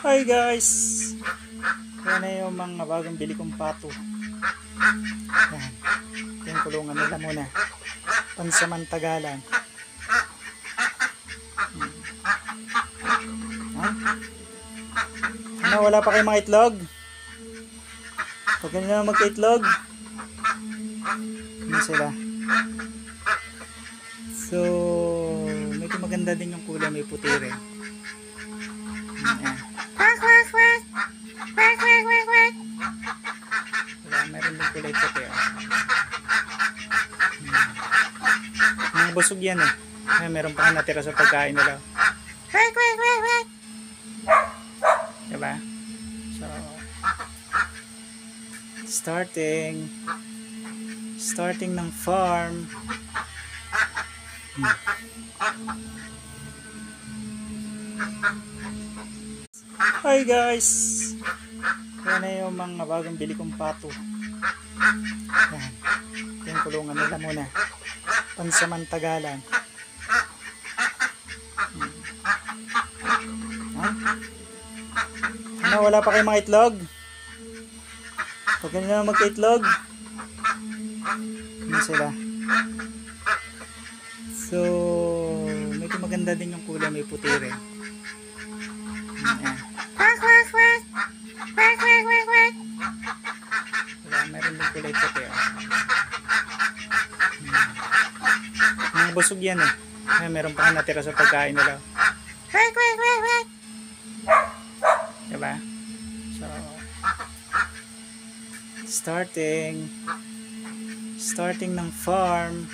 Hi guys! Yan na yung mga bagong bili kong pato. Yan. Ito yung kulungan nila muna. Pansamantagalan. Ano, wala pa kayong mga itlog? Pag ganyan na magka-itlog. Ano sila? So, medyo maganda din yung kulay, may puti rin. Yan. Meron din kulay puti. Mga busog yan eh. Meron pa natira sa pagkain nila. Diba? So, starting ng farm. Hi guys! Yan na yung mga bagong bili kong pato. Yan. Ito yung kulungan nila muna. Pansamantagalan. Ano, wala pa kayong mga itlog? Pag ganyan na magka-itlog. Ano sila? So, medyo maganda din yung kulay, may puti rin. Yan. Meron din kulay puti. Mga busog yan eh. Meron pa natira sa pagkain nila. Diba? So, starting ng farm.